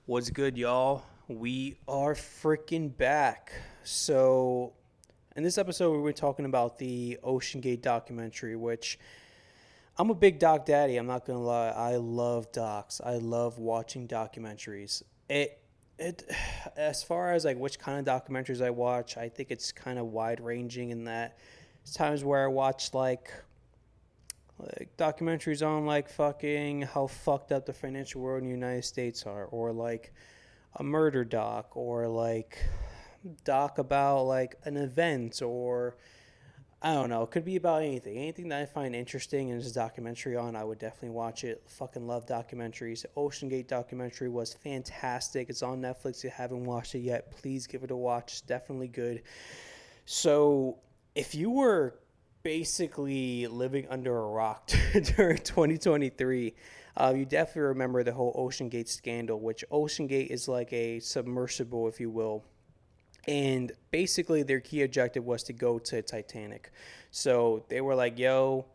What's good, y'all? We are freaking back. So, in this episode, we were talking about the OceanGate documentary, which I'm a big doc daddy. I'm not gonna lie. I love docs. I love watching documentaries. It, as far as like which kind of documentaries I watch, I think it's kind of wide ranging in that it's times where I watch like documentaries on like fucking how fucked up the financial world in the United States are, or like a murder doc, or like doc about like an event, or I don't know, it could be about anything that I find interesting and there's a documentary on. I would definitely watch it. Fucking love documentaries. The OceanGate documentary was fantastic. It's on Netflix. If you haven't watched it yet, please give it a watch. It's definitely good. So if you were basically living under a rock during 2023, you definitely remember the whole OceanGate scandal, which OceanGate is like a submersible, if you will. And basically, their key objective was to go to Titanic. So they were like, yo,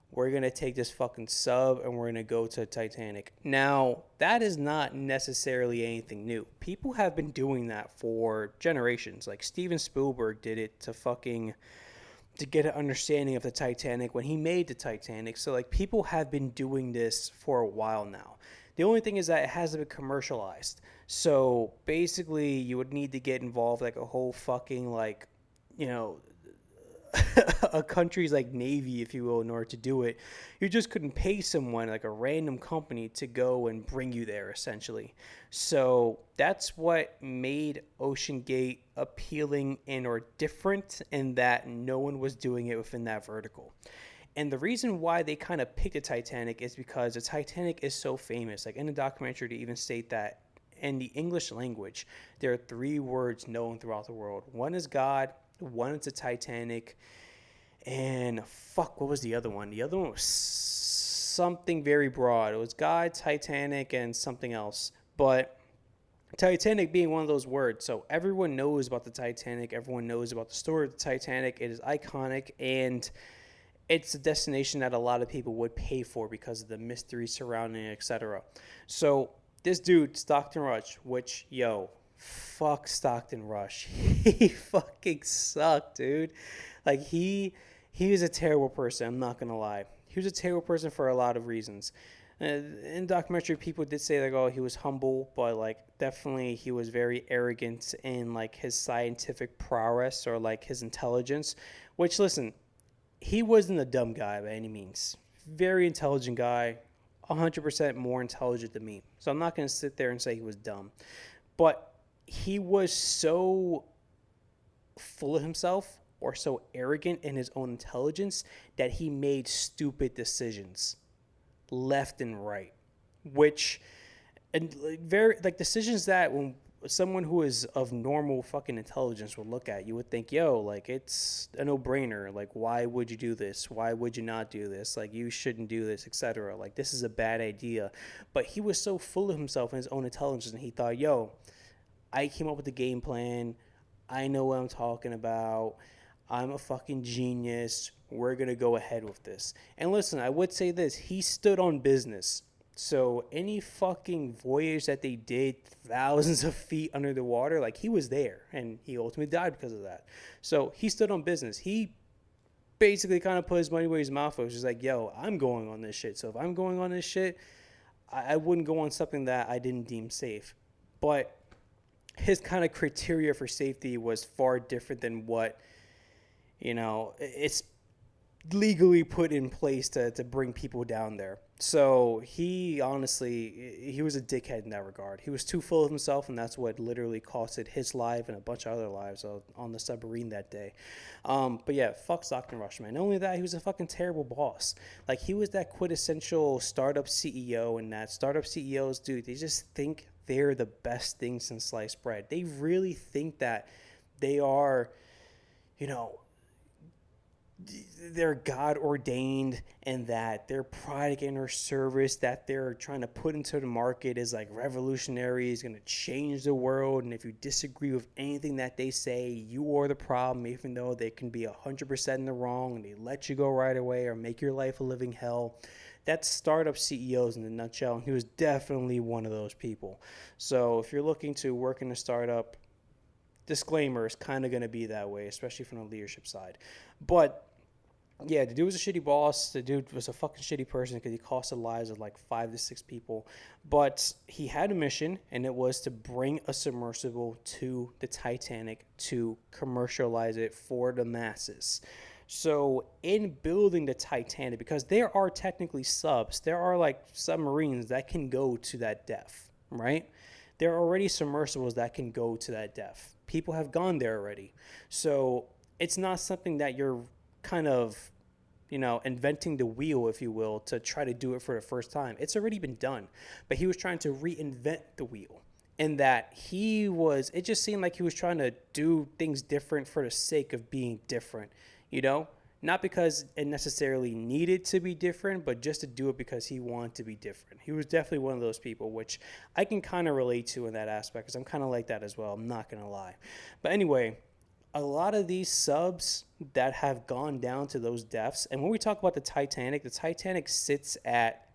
we're going to take this fucking sub and we're going to go to Titanic. Now, that is not necessarily anything new. People have been doing that for generations. Like Steven Spielberg did it to get an understanding of the Titanic when he made the Titanic. So like people have been doing this for a while now. The only thing is that it hasn't been commercialized. So basically you would need to get involved like a whole fucking like, you know, a country's like navy, if you will, in order to do it. You just couldn't pay someone like a random company to go and bring you there, essentially. So that's what made OceanGate appealing and or different, in that no one was doing it within that vertical. And the reason why they kind of picked the Titanic is because the Titanic is so famous. Like in the documentary, to even state that in the English language, there are three words known throughout the world. One is God, one is the Titanic, and fuck, what was the other one? The other one was something very broad. It was God, Titanic, and something else. But Titanic being one of those words, so everyone knows about the Titanic. Everyone knows about the story of the Titanic. It is iconic, and it's a destination that a lot of people would pay for because of the mystery surrounding it, etc. So this dude, Stockton Rush, which, yo, fuck Stockton Rush. He fucking sucked, dude. Like he was a terrible person, I'm not gonna lie. He was a terrible person for a lot of reasons. In documentary, people did say like, oh, he was humble, but like definitely he was very arrogant in like his scientific prowess or like his intelligence. Which, listen, he wasn't a dumb guy by any means. Very intelligent guy, 100% more intelligent than me. So I'm not going to sit there and say he was dumb. But he was so full of himself or so arrogant in his own intelligence that he made stupid decisions left and right, which and like very like decisions that when someone who is of normal fucking intelligence would look at, you would think, yo, like it's a no-brainer. Like, why would you do this? Why would you not do this? Like, you shouldn't do this, etc. Like, this is a bad idea. But he was so full of himself and his own intelligence, and he thought, yo, I came up with the game plan. I know what I'm talking about. I'm a fucking genius. We're going to go ahead with this. And listen, I would say this. He stood on business. So any fucking voyage that they did thousands of feet under the water, like he was there, and he ultimately died because of that. So he stood on business. He basically kind of put his money where his mouth was. Just like, yo, I'm going on this shit. So if I'm going on this shit, I wouldn't go on something that I didn't deem safe. But his kind of criteria for safety was far different than what, it's legally put in place to bring people down there. So he honestly, he was a dickhead in that regard. He was too full of himself, and that's what literally costed his life and a bunch of other lives on the submarine that day. But yeah, fuck Stockton Rush, man. Not only that, he was a fucking terrible boss. Like, he was that quintessential startup CEO, and that startup CEOs, dude, they just think they're the best thing since sliced bread. They really think that they are, you know, they're God ordained, and that their product and their service that they're trying to put into the market is like revolutionary, is going to change the world. And if you disagree with anything that they say, you are the problem, even though they can be 100% in the wrong and they let you go right away or make your life a living hell. That's startup CEOs in a nutshell, and he was definitely one of those people. So if you're looking to work in a startup, disclaimer is kind of going to be that way, especially from the leadership side. But yeah, the dude was a shitty boss. The dude was a fucking shitty person because he cost the lives of like 5 to 6 people. But he had a mission, and it was to bring a submersible to the Titanic to commercialize it for the masses. So in building the Titanic, because there are technically subs, there are like submarines that can go to that depth, right? There are already submersibles that can go to that depth. People have gone there already. So it's not something that you're kind of, inventing the wheel, if you will, to try to do it for the first time. It's already been done. But he was trying to reinvent the wheel. And that it just seemed like he was trying to do things different for the sake of being different, Not because it necessarily needed to be different, but just to do it because he wanted to be different. He was definitely one of those people, which I can kind of relate to in that aspect, because I'm kind of like that as well. I'm not going to lie. But anyway, a lot of these subs that have gone down to those depths, and when we talk about the Titanic sits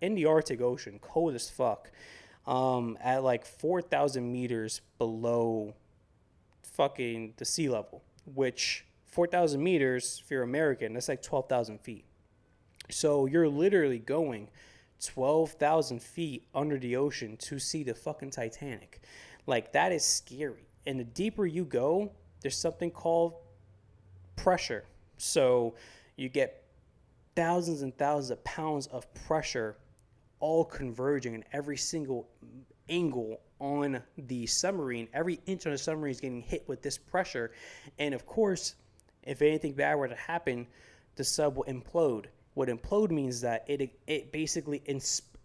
in the Arctic Ocean, cold as fuck, at like 4,000 meters below fucking the sea level, which 4,000 meters, if you're American, that's like 12,000 feet. So you're literally going 12,000 feet under the ocean to see the fucking Titanic. Like, that is scary. And the deeper you go, there's something called pressure. So you get thousands and thousands of pounds of pressure all converging in every single angle on the submarine. Every inch on the submarine is getting hit with this pressure. And of course, if anything bad were to happen, the sub will implode. What implode means is that it basically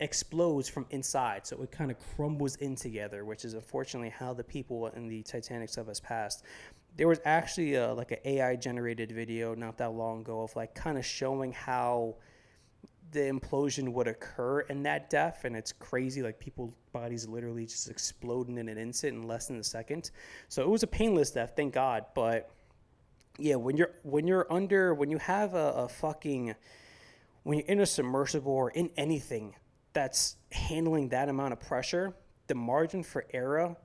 explodes from inside. So it kind of crumbles in together, which is unfortunately how the people in the Titanic sub has passed. There was actually like an AI generated video not that long ago of like kind of showing how the implosion would occur in that depth, and it's crazy. Like, people's bodies literally just exploding in an instant, in less than a second. So it was a painless death, thank God. But yeah, when you're in a submersible or in anything that's handling that amount of pressure, the margin for error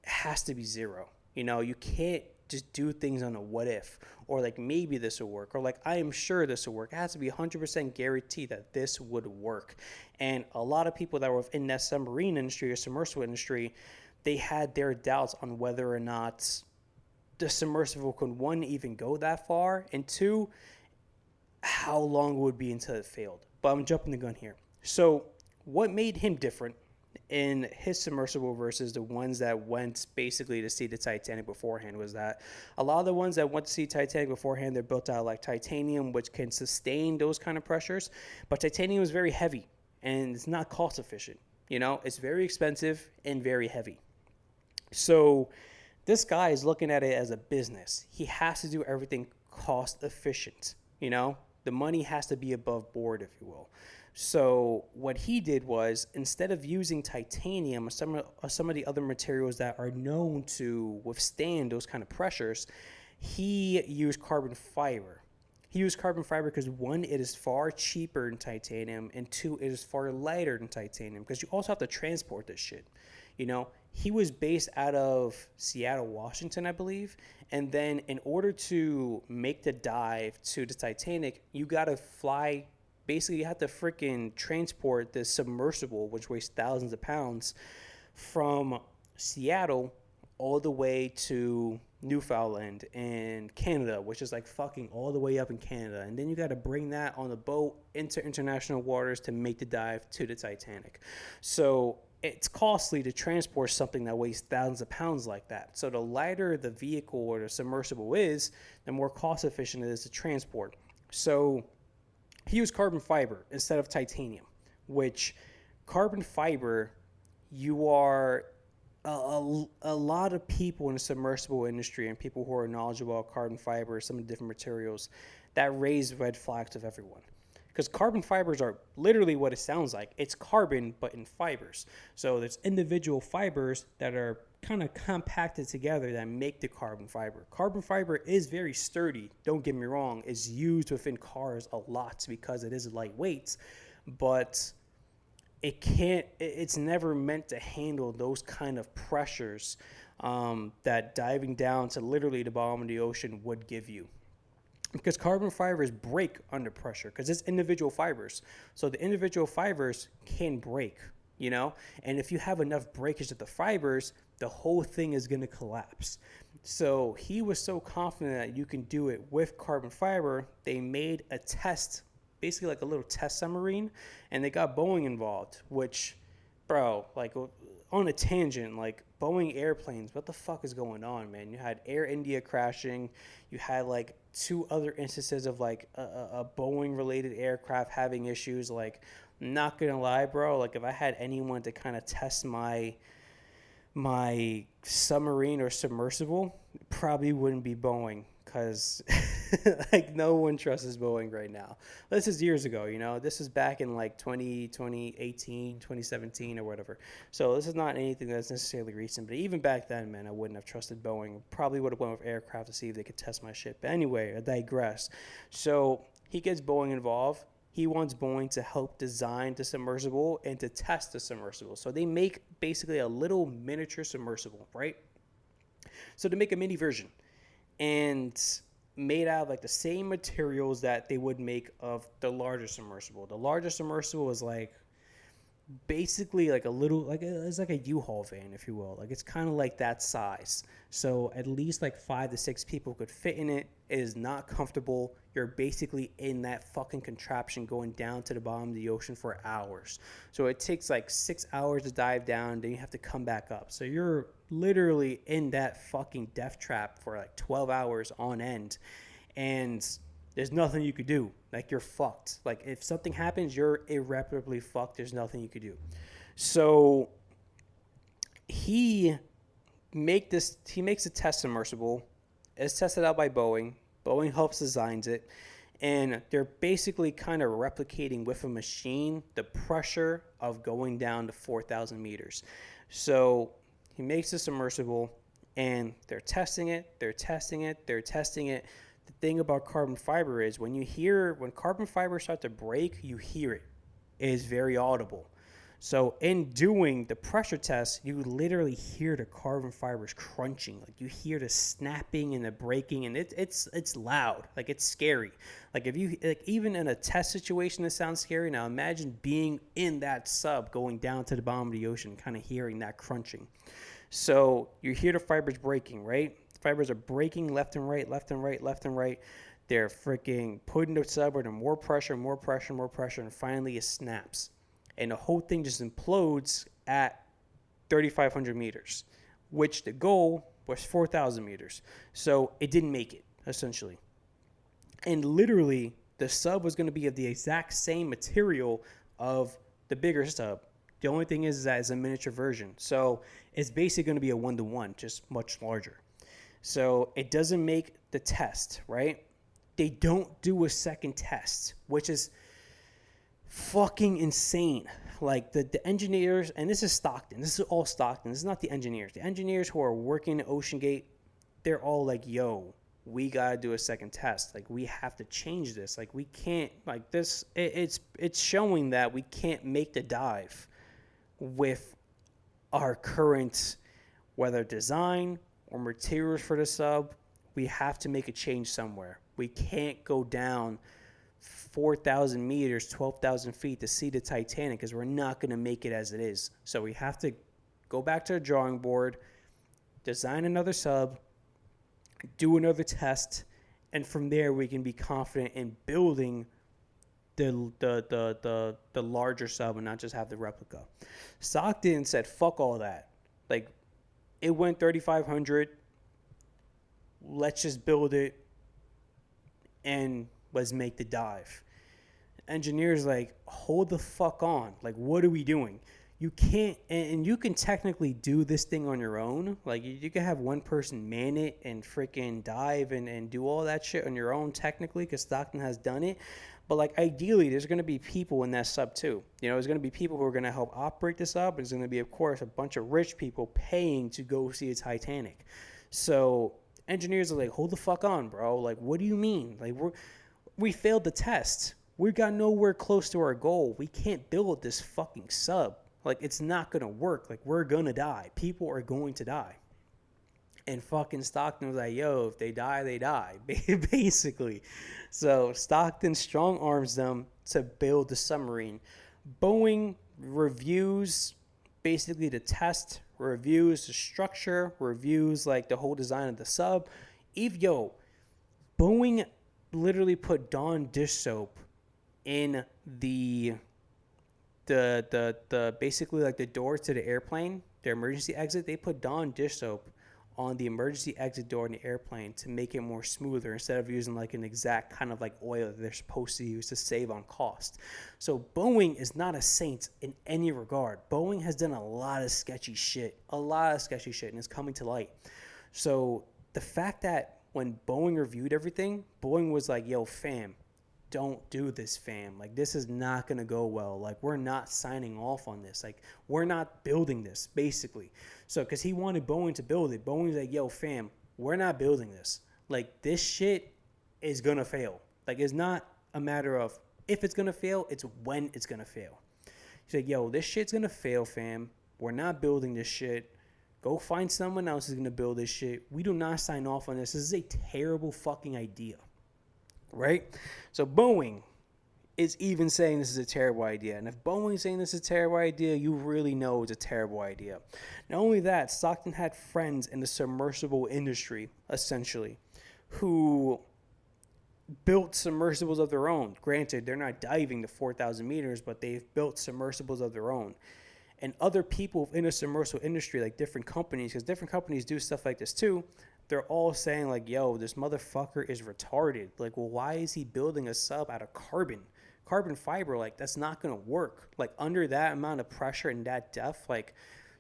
has to be zero. You can't just do things on a what if, or like maybe this will work, or like I am sure this will work. It has to be 100% guaranteed that this would work. And a lot of people that were in that submarine industry or submersible industry, they had their doubts on whether or not the submersible could, one, even go that far, and two, how long it would be until it failed. But I'm jumping the gun here. So what made him different in his submersible versus the ones that went basically to see the Titanic beforehand was that a lot of the ones that went to see Titanic beforehand, they're built out like titanium, which can sustain those kind of pressures. But titanium is very heavy and it's not cost efficient. It's very expensive and very heavy. So this guy is looking at it as a business. He has to do everything cost efficient. The money has to be above board, if you will. So what he did was, instead of using titanium or some of the other materials that are known to withstand those kind of pressures, he used carbon fiber. He used carbon fiber because, one, it is far cheaper than titanium, and two, it is far lighter than titanium because you also have to transport this shit. He was based out of Seattle, Washington, I believe. And then in order to make the dive to the Titanic, you got to fly. Basically, you have to freaking transport this submersible, which weighs thousands of pounds, from Seattle all the way to Newfoundland and Canada, which is like fucking all the way up in Canada. And then you got to bring that on a boat into international waters to make the dive to the Titanic. So it's costly to transport something that weighs thousands of pounds like that. So the lighter the vehicle or the submersible is, the more cost efficient it is to transport. So he used carbon fiber instead of titanium, which carbon fiber, you are a lot of people in the submersible industry and people who are knowledgeable about carbon fiber, some of the different materials, that raise red flags with everyone. Because carbon fibers are literally what it sounds like. It's carbon, but in fibers. So there's individual fibers that are kind of compacted together that make the carbon fiber. Carbon fiber is very sturdy. Don't get me wrong. It's used within cars a lot because it is lightweight, but it's never meant to handle those kind of pressures that diving down to literally the bottom of the ocean would give you, because carbon fibers break under pressure because it's individual fibers. So the individual fibers can break, and if you have enough breakage of the fibers, the whole thing is going to collapse. So he was so confident that you can do it with carbon fiber. They made a test, basically like a little test submarine, and they got Boeing involved, which, bro, like on a tangent, like Boeing airplanes, what the fuck is going on, man? You had Air India crashing, you had like 2 other instances of like a Boeing related aircraft having issues. Like, not gonna lie, bro, like if I had anyone to kind of test my submarine or submersible, it probably wouldn't be Boeing, because like no one trusts Boeing right now. This is years ago, this is back in like 2018, 2017 or whatever. So this is not anything that's necessarily recent, but even back then, man, I wouldn't have trusted Boeing. Probably would have went with aircraft to see if they could test my shit. But anyway, I digress. So he gets Boeing involved. He wants Boeing to help design the submersible and to test the submersible. So they make basically a little miniature submersible, right? So they make a mini version, and made out of like the same materials that they would make of the larger submersible. The larger submersible is like basically like a little, like it's like a U-Haul van, if you will. Like it's kind of like that size. So at least like 5 to 6 people could fit in it. It is not comfortable. You're basically in that fucking contraption going down to the bottom of the ocean for hours. So it takes like 6 hours to dive down, then you have to come back up. So you're literally in that fucking death trap for like 12 hours on end, and there's nothing you could do. Like, you're fucked. Like, if something happens, you're irreparably fucked. There's nothing you could do. So he makes a test submersible. It's tested out by Boeing. Boeing helps designs it, and they're basically kind of replicating with a machine the pressure of going down to 4,000 meters. So he makes a submersible, and they're testing it. The thing about carbon fiber is when carbon fibers start to break, you hear it. It is very audible. So in doing the pressure test, you literally hear the carbon fibers crunching. Like, you hear the snapping and the breaking, and it's loud. Like, it's scary. Like, even in a test situation, it sounds scary. Now imagine being in that sub going down to the bottom of the ocean, kind of hearing that crunching. So you hear the fibers breaking, right? Fibers are breaking left and right. They're freaking putting the sub under more pressure, and finally it snaps. And the whole thing just implodes at 3,500 meters, which the goal was 4,000 meters. So it didn't make it, essentially. And literally, the sub was going to be of the exact same material of the bigger sub. The only thing is that it's a miniature version. So it's basically going to be a 1-to-1, just much larger. So it doesn't make the test, right? They don't do a second test, which is fucking insane. Like, the engineers, and this is Stockton. This is all Stockton. This is not the engineers. The engineers who are working at OceanGate, they're all like, yo, we got to do a second test. Like, we have to change this. Like, we can't, like this, it's showing that we can't make the dive with our current, whether design or materials for the sub. We have to make a change somewhere. We can't go down 4,000 meters, 12,000 feet to see the Titanic, because we're not going to make it as it is. So we have to go back to the drawing board, design another sub, do another test, and from there we can be confident in building the larger sub and not just have the replica. Stockton said, fuck all that. Like, it went 3,500. Let's just build it and let's make the dive. Engineers like, hold the fuck on. Like, what are we doing? You can't, and you can technically do this thing on your own. Like, you can have one person man it and freaking dive and do all that shit on your own, technically, because Stockton has done it. But, like, ideally, there's going to be people in that sub, too. You know, there's going to be people who are going to help operate this up. There's going to be, of course, a bunch of rich people paying to go see a Titanic. So, engineers are like, hold the fuck on, bro. Like, what do you mean? Like, we failed the test. We got nowhere close to our goal. We can't build this fucking sub. Like, it's not going to work. Like, we're going to die. People are going to die. And fucking Stockton was like, yo, if they die, they die, basically. So Stockton strong arms them to build the submarine. Boeing reviews basically the test, reviews the structure, reviews like the whole design of the sub. Boeing literally put Dawn dish soap in the basically like the door to the airplane, their emergency exit. They put Dawn dish soap on the emergency exit door in the airplane to make it more smoother instead of using like an exact kind of like oil that they're supposed to use to save on cost. So Boeing is not a saint in any regard. Boeing has done a lot of sketchy shit, and it's coming to light. So the fact that when Boeing reviewed everything, Boeing was like, yo, fam, don't do this, fam. Like, this is not going to go well. Like, we're not signing off on this. Like, we're not building this, basically. So, because he wanted Boeing to build it. Boeing's like, yo, fam, we're not building this. Like, this shit is going to fail. Like, it's not a matter of if it's going to fail, it's when it's going to fail. He's like, yo, this shit's going to fail, fam. We're not building this shit. Go find someone else who's going to build this shit. We do not sign off on this. This is a terrible fucking idea. Right? So Boeing is even saying this is a terrible idea. And if Boeing's saying this is a terrible idea, you really know it's a terrible idea. Not only that, Stockton had friends in the submersible industry, essentially, who built submersibles of their own. Granted, they're not diving to 4,000 meters, but they've built submersibles of their own. And other people in the submersible industry, like different companies, because different companies do stuff like this too, they're all saying like, yo, this motherfucker is retarded. Like, well, why is he building a sub out of carbon fiber? Like, that's not going to work. Like, under that amount of pressure and that depth, like,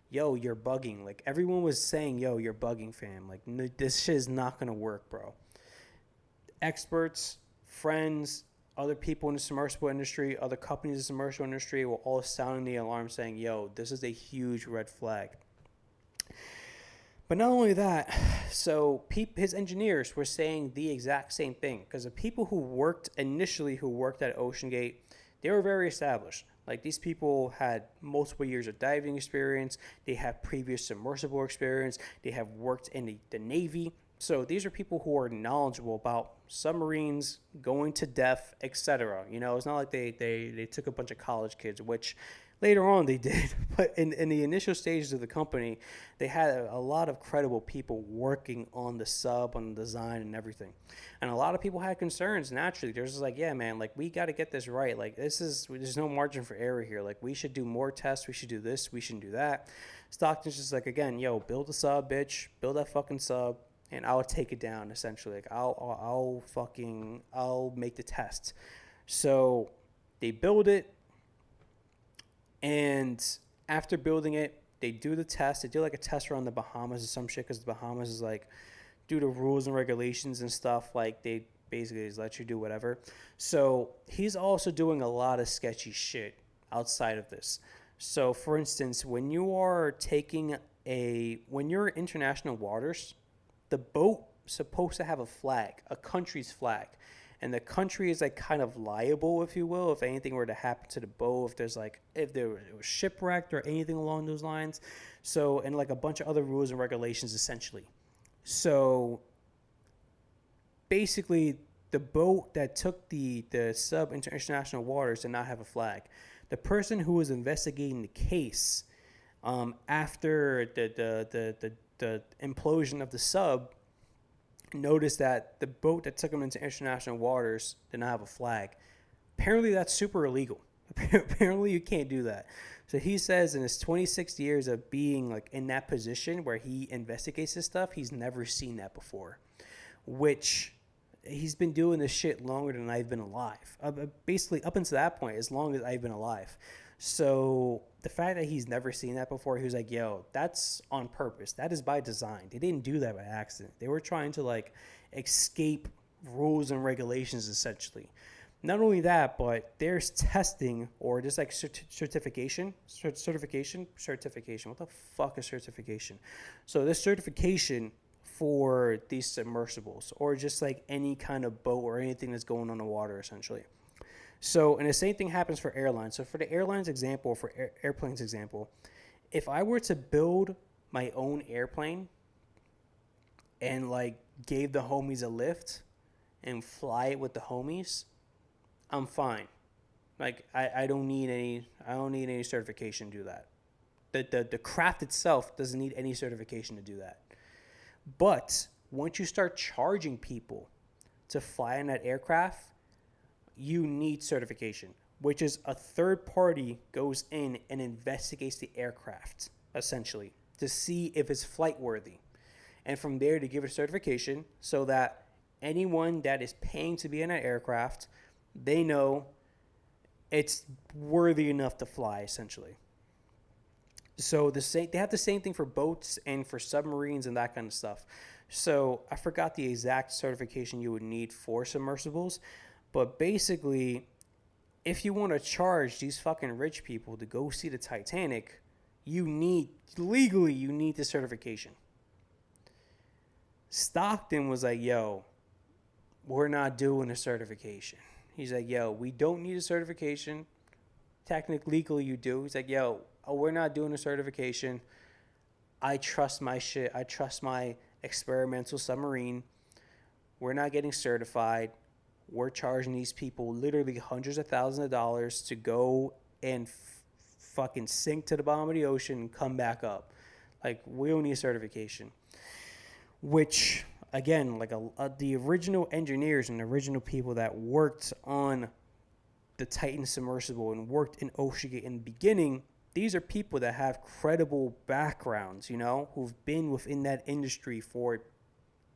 yo, you're bugging. Like, everyone was saying, yo, you're bugging, fam. Like, this shit is not going to work, bro. Experts, friends, other people in the submersible industry, other companies in the submersible industry were all sounding the alarm saying, yo, this is a huge red flag. But not only that, so his engineers were saying the exact same thing, because the people who worked at OceanGate, they were very established. Like, these people had multiple years of diving experience. They have previous submersible experience. They have worked in the Navy. So these are people who are knowledgeable about submarines, going to depth, etc. You know, it's not like they took a bunch of college kids, which later on they did. But in the initial stages of the company, they had a lot of credible people working on the sub, on the design and everything. And a lot of people had concerns, naturally. They're just like, yeah, man, like, we got to get this right. Like, there's no margin for error here. Like, we should do more tests. We should do this. We shouldn't do that. Stockton's just like, again, yo, build a sub, bitch. Build that fucking sub. And I'll take it down, essentially. Like, I'll make the test. So they build it, and after building it, they do the test. They do like a test around the Bahamas or some shit, because the Bahamas is like, due to rules and regulations and stuff, like, they basically just let you do whatever. So he's also doing a lot of sketchy shit outside of this. So, for instance, when you're in international waters, the boat supposed to have a flag, a country's flag. And the country is like kind of liable, if you will, if anything were to happen to the boat, if there was shipwrecked or anything along those lines. So, and like a bunch of other rules and regulations, essentially. So basically, the boat that took the sub into international waters did not have a flag. The person who was investigating the case after the implosion of the sub noticed that the boat that took him into international waters did not have a flag. Apparently, that's super illegal. Apparently, you can't do that. So he says in his 26 years of being like in that position where he investigates this stuff, he's never seen that before. Which, he's been doing this shit longer than I've been alive. Basically, up until that point, as long as I've been alive. So the fact that he's never seen that before, he was like, yo, that's on purpose. That is by design. They didn't do that by accident. They were trying to like escape rules and regulations essentially. Not only that, but there's testing or just like certification. What the fuck is certification? So this certification for these submersibles or just like any kind of boat or anything that's going on the water essentially. So, and the same thing happens for airlines. So for the airlines example, for airplanes example, if I were to build my own airplane and like gave the homies a lift and fly it with the homies, I'm fine. Like I don't need any certification to do that. The craft itself doesn't need any certification to do that. But once you start charging people to fly in that aircraft, you need certification, which is a third party goes in and investigates the aircraft essentially to see if it's flight worthy. And from there to give it certification so that anyone that is paying to be in that aircraft, they know it's worthy enough to fly essentially. So they have the same thing for boats and for submarines and that kind of stuff. So I forgot the exact certification you would need for submersibles, but basically, if you want to charge these fucking rich people to go see the Titanic, you need the certification. Stockton was like, yo, we're not doing a certification. He's like, yo, we don't need a certification. Technically, legally, you do. He's like, yo, we're not doing a certification. I trust my shit. I trust my experimental submarine. We're not getting certified. We're charging these people literally hundreds of thousands of dollars to go and fucking sink to the bottom of the ocean and come back up. Like, we don't need a certification. Which, again, like the original engineers and the original people that worked on the Titan submersible and worked in OceanGate in the beginning, these are people that have credible backgrounds, you know, who've been within that industry for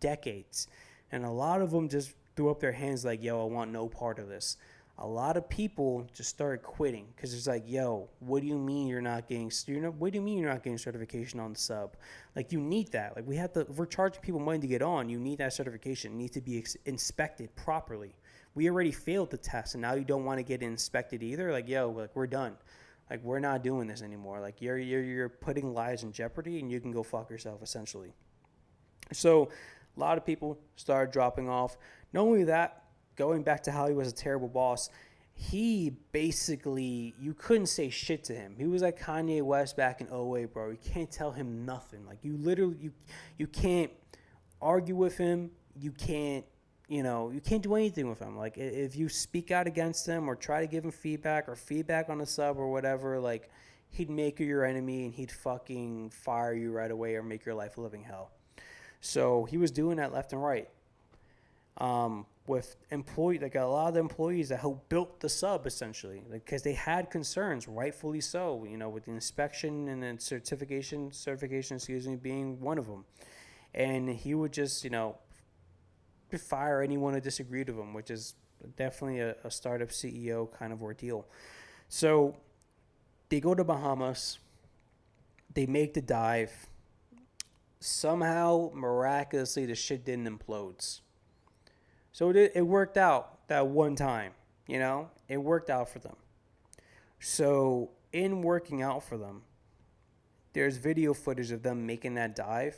decades. And a lot of them just threw up their hands like, yo, I want no part of this. A lot of people just started quitting because it's like, yo, what do you mean you're not getting certification on the sub? Like, you need that. Like, if we're charging people money to get on, you need that certification. It needs to be inspected properly. We already failed the test, and now you don't want to get inspected either. Like, yo, like, we're done. Like, we're not doing this anymore. Like, you're putting lives in jeopardy, and you can go fuck yourself, essentially. So a lot of people started dropping off. Not only that, going back to how he was a terrible boss, he basically, you couldn't say shit to him. He was like Kanye West back in 2008, bro. You can't tell him nothing. Like, you can't argue with him. You can't do anything with him. Like, if you speak out against him or try to give him feedback on the sub or whatever, like, he'd make you your enemy and he'd fucking fire you right away or make your life a living hell. So he was doing that left and right. With like a lot of the employees that helped built the sub essentially, because they had concerns, rightfully so, with the inspection and then certification, being one of them. And he would just, fire anyone who disagreed with him, which is definitely a startup CEO kind of ordeal. So they go to Bahamas, they make the dive. Somehow, miraculously, the shit didn't implode. So it worked out that one time, it worked out for them. So in working out for them, there's video footage of them making that dive,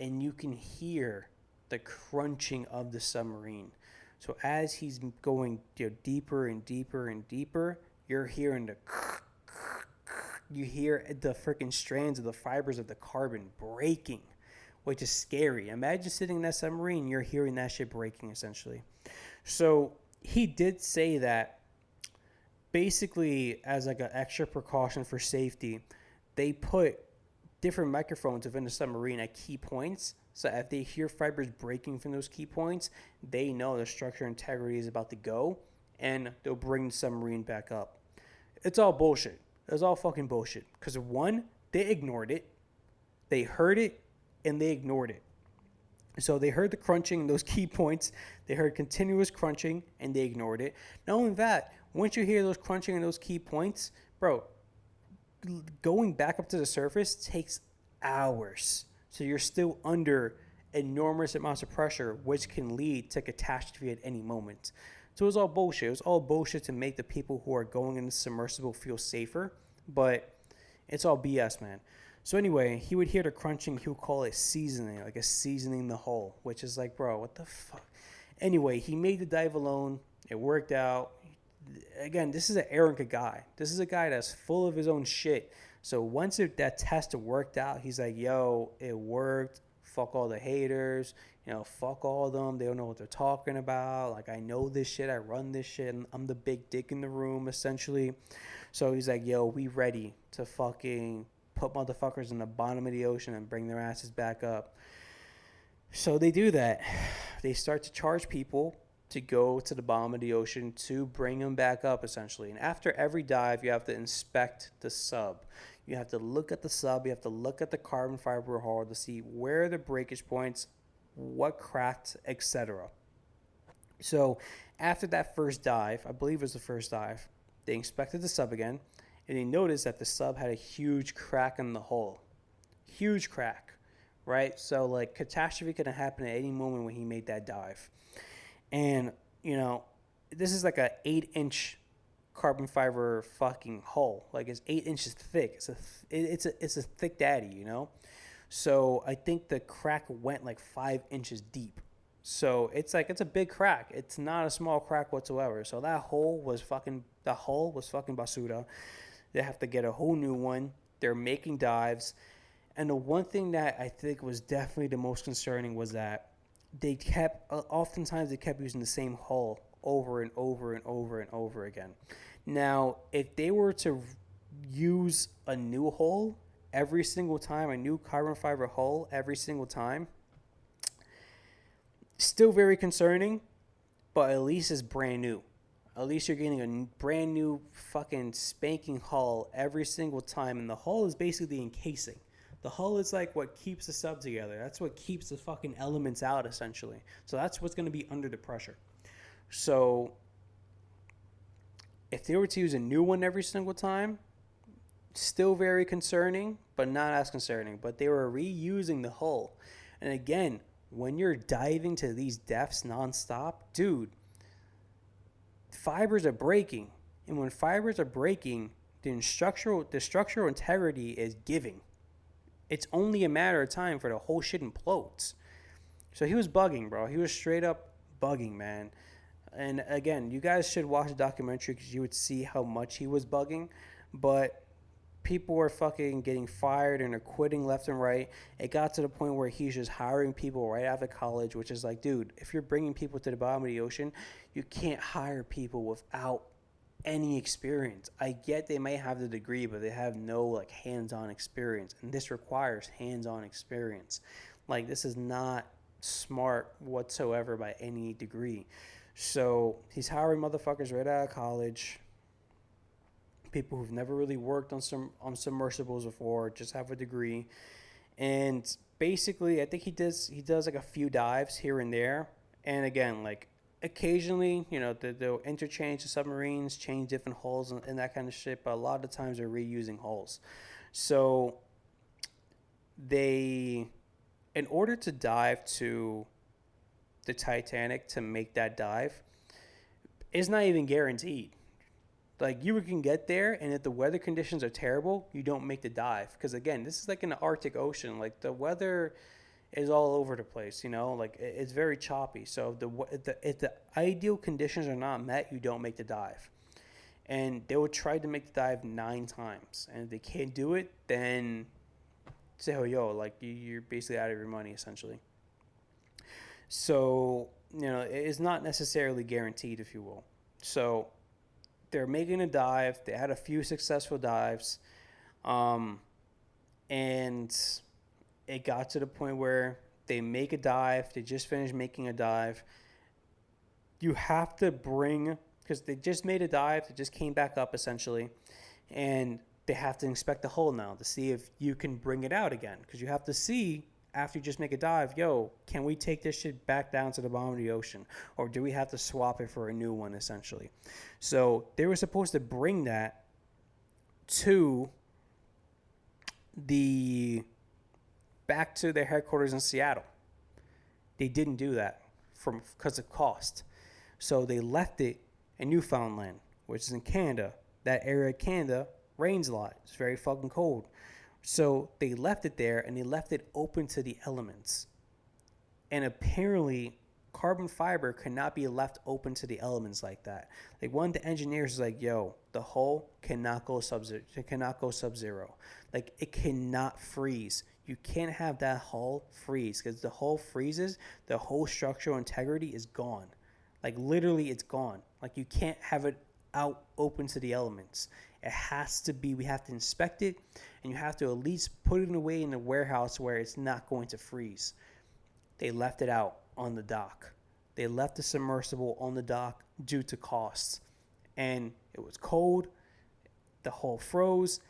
and you can hear the crunching of the submarine. So as he's going deeper and deeper and deeper, you're hearing you hear the freaking strands of the fibers of the carbon breaking, which is scary. Imagine sitting in that submarine, you're hearing that shit breaking essentially. So he did say that basically as like an extra precaution for safety, they put different microphones within the submarine at key points. So if they hear fibers breaking from those key points, they know the structure integrity is about to go, and they'll bring the submarine back up. It's all bullshit. It's all fucking bullshit. Because one, they ignored it. They heard it, and they ignored it. So they heard the crunching in those key points. They heard continuous crunching, and they ignored it. Not only that, once you hear those crunching in those key points, Bro, going back up to the surface takes hours. So you're still under enormous amounts of pressure, which can lead to catastrophe at any moment. So it was all bullshit. It was all bullshit to make the people who are going in the submersible feel safer, but it's all BS, man. So anyway, he would hear the crunching. He would call it seasoning, like a seasoning the hull, which is like, bro, what the fuck? Anyway, he made the dive alone. It worked out. Again, this is an arrogant guy. This is a guy that's full of his own shit. So once that test worked out, he's like, yo, it worked. Fuck all the haters. Fuck all of them. They don't know what they're talking about. Like, I know this shit. I run this shit. And I'm the big dick in the room, essentially. So he's like, yo, we ready to fucking put motherfuckers in the bottom of the ocean and bring their asses back up. So they do that. They start to charge people to go to the bottom of the ocean to bring them back up, essentially. And after every dive, you have to inspect the sub. You have to look at the sub. You have to look at the carbon fiber hull to see where are the breakage points, what cracked, etc. So after that first dive, I believe it was the first dive, they inspected the sub again, and they noticed that the sub had a huge crack in the hull. Huge crack, right? So, like, catastrophe could have happened at any moment when he made that dive. And, this is like a 8-inch carbon fiber fucking hull. Like, it's 8 inches thick. It's a thick daddy, So I think the crack went like 5 inches deep. So it's a big crack. It's not a small crack whatsoever. So the hull was fucking basura. They have to get a whole new one. They're making dives. And the one thing that I think was definitely the most concerning was that oftentimes they kept using the same hull over and over and over and over again. Now, if they were to use a new hull every single time, a new carbon fiber hull every single time, still very concerning, but at least it's brand new. At least you're getting a brand new fucking spanking hull every single time, and the hull is basically the encasing. The hull is like what keeps the sub together. That's what keeps the fucking elements out, essentially. So that's what's going to be under the pressure. So if they were to use a new one every single time, still very concerning, but not as concerning. But they were reusing the hull. And again, when you're diving to these depths nonstop, dude, fibers are breaking. And when fibers are breaking, the structural integrity is giving. It's only a matter of time for the whole shit implodes. So he was bugging, bro. He was straight up bugging, man. And again, you guys should watch the documentary because you would see how much he was bugging. But people were fucking getting fired and they're quitting left and right. It got to the point where he's just hiring people right out of college, which is like, dude, if you're bringing people to the bottom of the ocean, you can't hire people without any experience. I get they may have the degree, but they have no like hands-on experience, and this requires hands-on experience. Like, this is not smart whatsoever by any degree. So he's hiring motherfuckers right out of college, people who've never really worked on submersibles before, just have a degree. And basically, I think he does like a few dives here and there, and again, like, occasionally, they'll interchange the submarines, change different hulls and that kind of shit, but a lot of the times they're reusing hulls. So in order to dive to the Titanic, to make that dive, it's not even guaranteed. Like, you can get there, and if the weather conditions are terrible, you don't make the dive. Because, again, this is like in the Arctic Ocean. Like, the weather is all over the place, like, it's very choppy. So if the ideal conditions are not met, you don't make the dive. And they will try to make the dive 9 times. And if they can't do it, then say, oh, yo, like, you're basically out of your money, essentially. So, it's not necessarily guaranteed, if you will. So they're making a dive. They had a few successful dives. And it got to the point where they make a dive. They just finished making a dive. You have to because they just made a dive. They just came back up, essentially. And they have to inspect the hull now to see if you can bring it out again. Because you have to see, after you just make a dive, yo, can we take this shit back down to the bottom of the ocean? Or do we have to swap it for a new one, essentially? So they were supposed to bring that to back to their headquarters in Seattle. They didn't do that because of cost. So they left it in Newfoundland, which is in Canada. That area of Canada rains a lot. It's very fucking cold. So they left it there, and they left it open to the elements. And apparently, carbon fiber cannot be left open to the elements like that. Like, one of the engineers is like, yo, the hull cannot go sub-zero. Like, it cannot freeze. You can't have that hull freeze, because the hull freezes, the whole structural integrity is gone. Like, literally, it's gone. Like, you can't have it out open to the elements. It has to be, we have to inspect it, and you have to at least put it away in the warehouse where it's not going to freeze. They left it out on the dock. They left the submersible on the dock due to costs. And it was cold, the hull froze,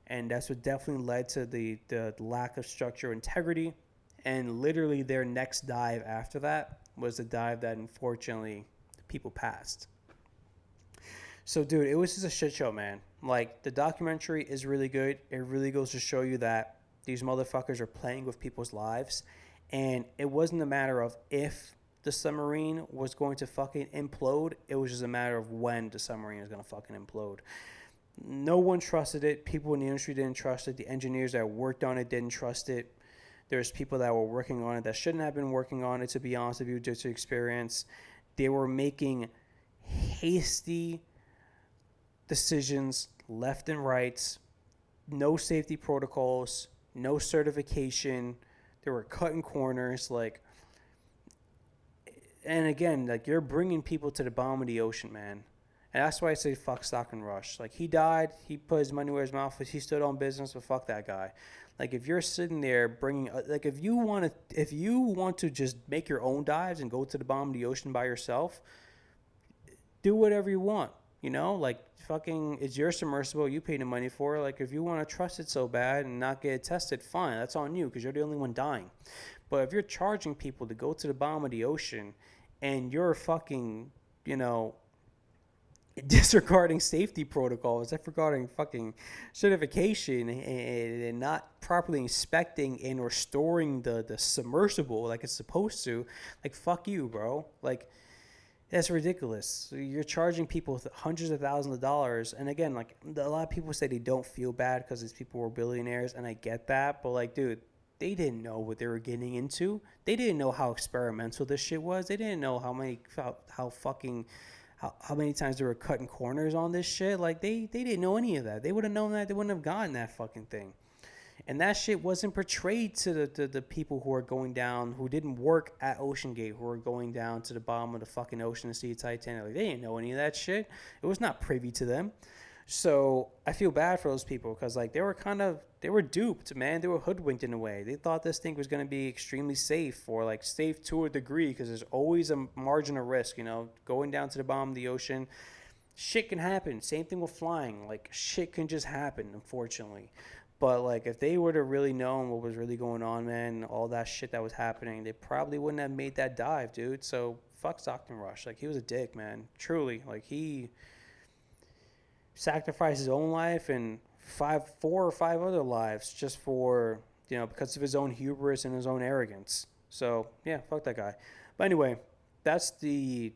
and that's what definitely led to the lack of structural integrity. And literally their next dive after that was the dive that unfortunately people passed. So, dude, it was just a shit show, man. Like, the documentary is really good. It really goes to show you that these motherfuckers are playing with people's lives. And it wasn't a matter of if the submarine was going to fucking implode. It was just a matter of when the submarine is going to fucking implode. No one trusted it. People in the industry didn't trust it. The engineers that worked on it didn't trust it. There's people that were working on it that shouldn't have been working on it, to be honest with you, due to experience. They were making hasty decisions left and right. No safety protocols, no certification. They were cutting corners, like, and again, like, you're bringing people to the bottom of the ocean, man. And that's why I say fuck Stockton Rush. Like, he died, he put his money where his mouth is, he stood on business, but fuck that guy. Like, if you're sitting there bringing, like, if you want to just make your own dives and go to the bottom of the ocean by yourself, do whatever you want. You know, like, fucking, it's your submersible, you pay the money for it. Like, if you want to trust it so bad and not get it tested, fine, that's on you, because you're the only one dying. But if you're charging people to go to the bottom of the ocean and you're fucking, you know, disregarding safety protocols, disregarding fucking certification, and not properly inspecting and or storing the submersible like it's supposed to, like, fuck you, bro. Like, that's ridiculous. You're charging people hundreds of thousands of dollars. And again, like, a lot of people say they don't feel bad because these people were billionaires, and I get that. But, like, dude, they didn't know what they were getting into. They didn't know how experimental this shit was. They didn't know how many times they were cutting corners on this shit. Like, they didn't know any of that. They would have known that, they wouldn't have gotten that fucking thing. And that shit wasn't portrayed to the people who are going down, who didn't work at OceanGate, who are going down to the bottom of the fucking ocean to see Titanic. Like, they didn't know any of that shit. It was not privy to them. So I feel bad for those people, because, like, they were duped, man. They were hoodwinked in a way. They thought this thing was going to be extremely safe, or, like, safe to a degree, because there's always a margin of risk, you know, going down to the bottom of the ocean. Shit can happen. Same thing with flying. Like, shit can just happen, unfortunately. But, like, if they would have really known what was really going on, man, all that shit that was happening, they probably wouldn't have made that dive, dude. So, fuck Stockton Rush. Like, he was a dick, man. Truly. Like, he sacrificed his own life and 4 or 5 other lives just for, you know, because of his own hubris and his own arrogance. So, yeah, fuck that guy. But anyway, that's the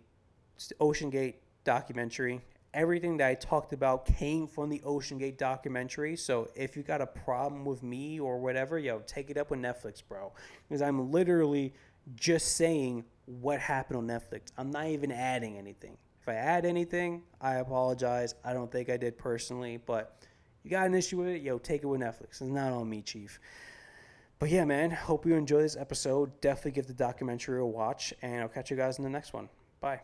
OceanGate documentary. Everything that I talked about came from the OceanGate documentary. So if you got a problem with me or whatever, yo, take it up with Netflix, bro. Because I'm literally just saying what happened on Netflix. I'm not even adding anything. If I add anything, I apologize. I don't think I did personally. But you got an issue with it, yo, take it with Netflix. It's not on me, Chief. But yeah, man, hope you enjoy this episode. Definitely give the documentary a watch. And I'll catch you guys in the next one. Bye.